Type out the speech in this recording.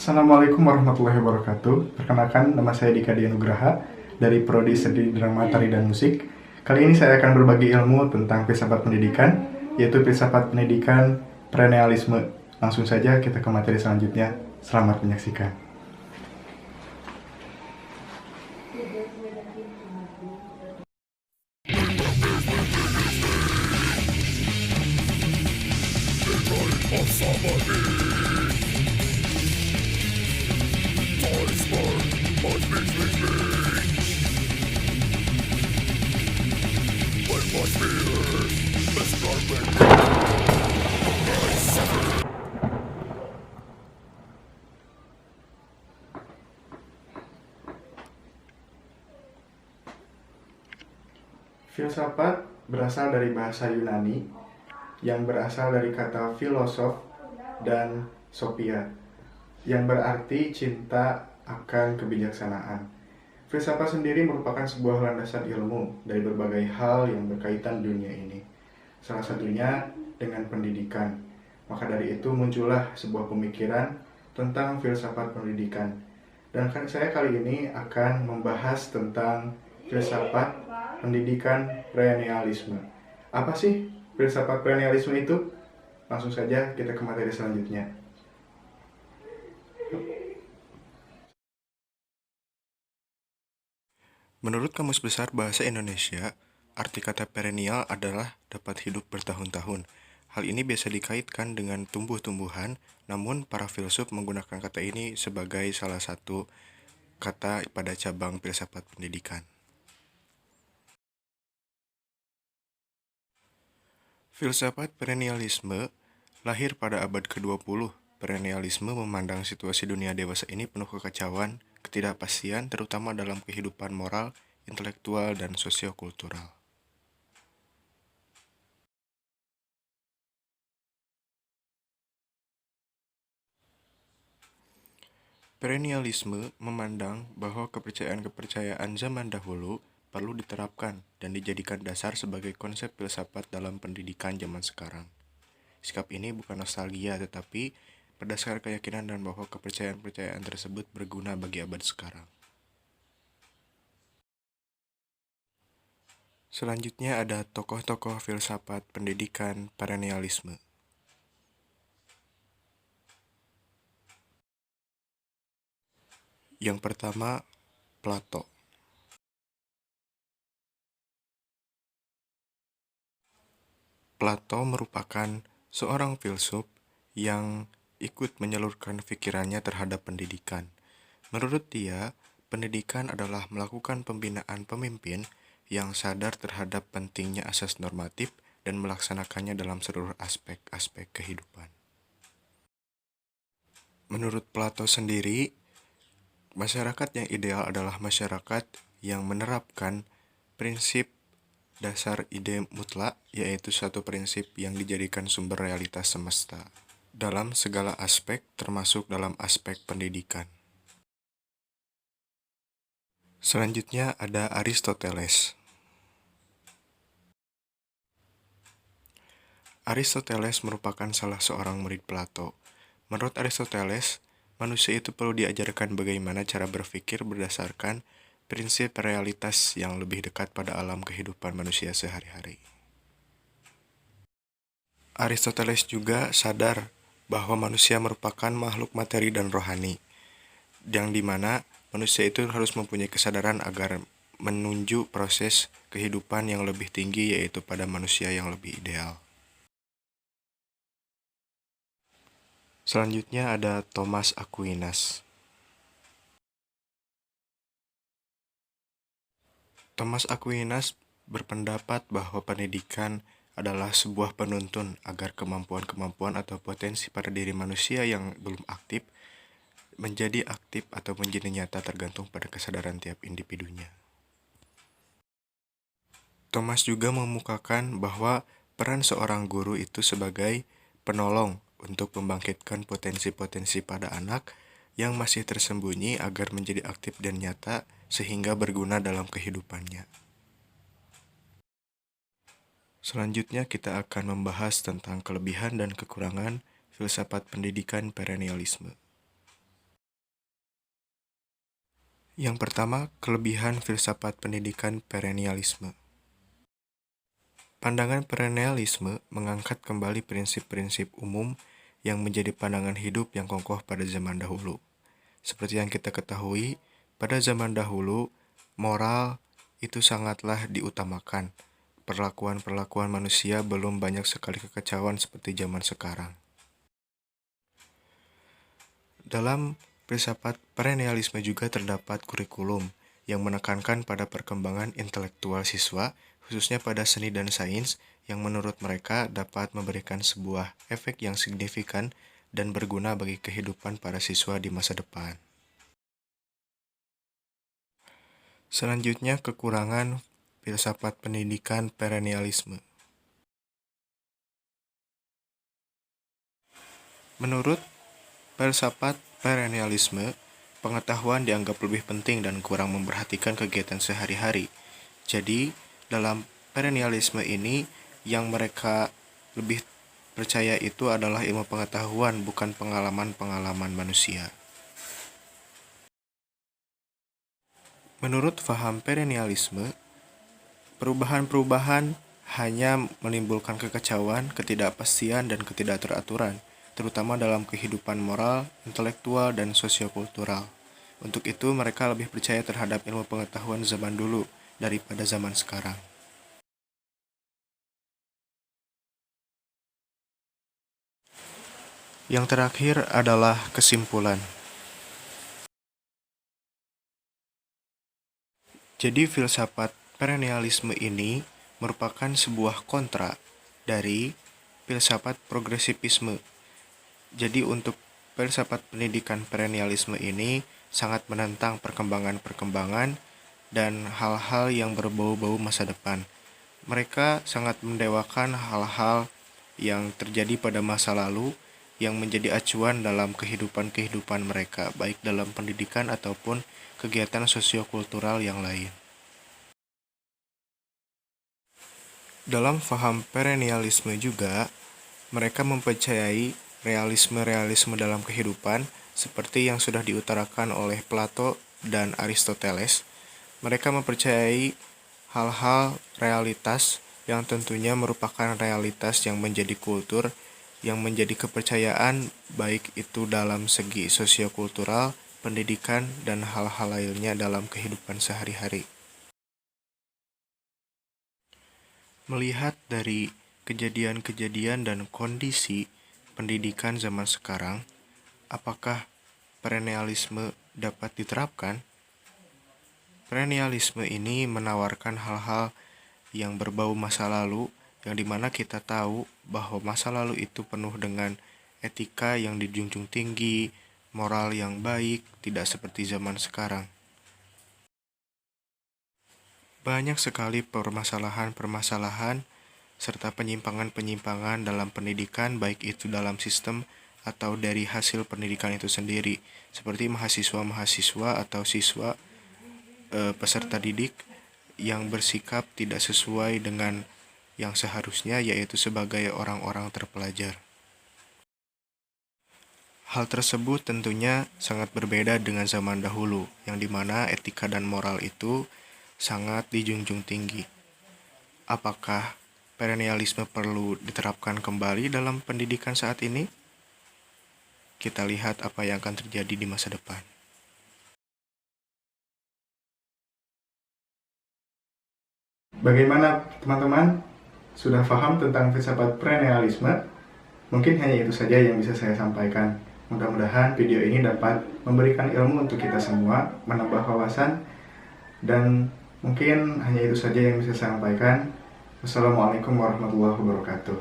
Assalamualaikum warahmatullahi wabarakatuh. Perkenalkan, nama saya Dika Dianugraha dari Prodi Seni Drama Tari dan Musik. Kali ini saya akan berbagi ilmu tentang filsafat pendidikan, yaitu filsafat pendidikan perennialisme. Langsung saja kita ke materi selanjutnya. Selamat menyaksikan. Filsafat berasal dari bahasa Yunani yang berasal dari kata filosof dan sophia, yang berarti cinta akan kebijaksanaan. Filsafat sendiri merupakan sebuah landasan ilmu dari berbagai hal yang berkaitan dunia ini. Salah satunya dengan pendidikan. Maka dari itu muncullah sebuah pemikiran tentang filsafat pendidikan. Dan saya kali ini akan membahas tentang filsafat pendidikan perennialisme. Apa sih filsafat perennialisme itu? Langsung saja kita ke materi selanjutnya. Menurut Kamus Besar Bahasa Indonesia, arti kata perennial adalah dapat hidup bertahun-tahun. Hal ini biasa dikaitkan dengan tumbuh-tumbuhan, namun para filsuf menggunakan kata ini sebagai salah satu kata pada cabang filsafat pendidikan. Filsafat perennialisme lahir pada abad ke-20. Perennialisme memandang situasi dunia dewasa ini penuh kekacauan, ketidakpastian terutama dalam kehidupan moral, intelektual, dan sosiokultural. Perennialisme memandang bahwa kepercayaan-kepercayaan zaman dahulu perlu diterapkan dan dijadikan dasar sebagai konsep filsafat dalam pendidikan zaman sekarang. Sikap ini bukan nostalgia, tetapi berdasar keyakinan dan bahwa kepercayaan-kepercayaan tersebut berguna bagi abad sekarang. Selanjutnya ada tokoh-tokoh filsafat pendidikan perennialisme. Yang pertama, Plato. Plato merupakan seorang filsuf yang ikut menyalurkan pikirannya terhadap pendidikan. Menurut dia, pendidikan adalah melakukan pembinaan pemimpin yang sadar terhadap pentingnya asas normatif dan melaksanakannya dalam seluruh aspek-aspek kehidupan. Menurut Plato sendiri, masyarakat yang ideal adalah masyarakat yang menerapkan prinsip dasar ide mutlak, yaitu satu prinsip yang dijadikan sumber realitas semesta dalam segala aspek, termasuk dalam aspek pendidikan. Selanjutnya ada Aristoteles. Aristoteles merupakan salah seorang murid Plato. Menurut Aristoteles, manusia itu perlu diajarkan bagaimana cara berpikir berdasarkan prinsip realitas yang lebih dekat pada alam kehidupan manusia sehari-hari. Aristoteles juga sadar bahwa manusia merupakan makhluk materi dan rohani, yang dimana manusia itu harus mempunyai kesadaran agar menuju proses kehidupan yang lebih tinggi, yaitu pada manusia yang lebih ideal. Selanjutnya ada Thomas Aquinas. Thomas Aquinas berpendapat bahwa pendidikan adalah sebuah penuntun agar kemampuan-kemampuan atau potensi pada diri manusia yang belum aktif menjadi aktif atau menjadi nyata tergantung pada kesadaran tiap individunya. Thomas juga mengemukakan bahwa peran seorang guru itu sebagai penolong untuk membangkitkan potensi-potensi pada anak yang masih tersembunyi agar menjadi aktif dan nyata sehingga berguna dalam kehidupannya. Selanjutnya kita akan membahas tentang kelebihan dan kekurangan filsafat pendidikan perennialisme. Yang pertama, kelebihan filsafat pendidikan perennialisme. Pandangan perennialisme mengangkat kembali prinsip-prinsip umum yang menjadi pandangan hidup yang kokoh pada zaman dahulu. Seperti yang kita ketahui, pada zaman dahulu, moral itu sangatlah diutamakan. Perlakuan-perlakuan manusia belum banyak sekali kekacauan seperti zaman sekarang. Dalam filsafat perennialisme juga terdapat kurikulum yang menekankan pada perkembangan intelektual siswa, khususnya pada seni dan sains, yang menurut mereka dapat memberikan sebuah efek yang signifikan dan berguna bagi kehidupan para siswa di masa depan. Selanjutnya, kekurangan filsafat pendidikan perennialisme. Menurut filsafat perennialisme, pengetahuan dianggap lebih penting dan kurang memperhatikan kegiatan sehari-hari. Jadi, dalam perennialisme ini, yang mereka lebih percaya itu adalah ilmu pengetahuan, bukan pengalaman-pengalaman manusia. Menurut faham perennialisme, perubahan-perubahan hanya menimbulkan kekacauan, ketidakpastian, dan ketidakteraturan, terutama dalam kehidupan moral, intelektual, dan sosiokultural. Untuk itu, mereka lebih percaya terhadap ilmu pengetahuan zaman dulu daripada zaman sekarang. Yang terakhir adalah kesimpulan. Jadi, filsafat perennialisme ini merupakan sebuah kontra dari filsafat progresivisme. Jadi untuk filsafat pendidikan perennialisme ini sangat menentang perkembangan-perkembangan dan hal-hal yang berbau-bau masa depan. Mereka sangat mendewakan hal-hal yang terjadi pada masa lalu yang menjadi acuan dalam kehidupan-kehidupan mereka, baik dalam pendidikan ataupun kegiatan sosiokultural yang lain. Dalam faham perennialisme juga, mereka mempercayai realisme-realisme dalam kehidupan seperti yang sudah diutarakan oleh Plato dan Aristoteles. Mereka mempercayai hal-hal realitas yang tentunya merupakan realitas yang menjadi kultur, yang menjadi kepercayaan baik itu dalam segi sosiokultural, pendidikan, dan hal-hal lainnya dalam kehidupan sehari-hari. Melihat dari kejadian-kejadian dan kondisi pendidikan zaman sekarang, apakah perennialisme dapat diterapkan? Perennialisme ini menawarkan hal-hal yang berbau masa lalu, yang dimana kita tahu bahwa masa lalu itu penuh dengan etika yang dijunjung tinggi, moral yang baik, tidak seperti zaman sekarang. Banyak sekali permasalahan-permasalahan serta penyimpangan-penyimpangan dalam pendidikan, baik itu dalam sistem atau dari hasil pendidikan itu sendiri, seperti mahasiswa-mahasiswa atau siswa peserta didik yang bersikap tidak sesuai dengan yang seharusnya, yaitu sebagai orang-orang terpelajar. Hal tersebut tentunya sangat berbeda dengan zaman dahulu, yang dimana etika dan moral itu sangat dijunjung tinggi. Apakah perennialisme perlu diterapkan kembali dalam pendidikan saat ini? Kita lihat apa yang akan terjadi di masa depan. Bagaimana teman-teman? Sudah paham tentang filsafat perennialisme? Mungkin hanya itu saja yang bisa saya sampaikan. Mudah-mudahan video ini dapat memberikan ilmu untuk kita semua, menambah wawasan, dan mungkin hanya itu saja yang bisa saya sampaikan. Wassalamualaikum warahmatullahi wabarakatuh.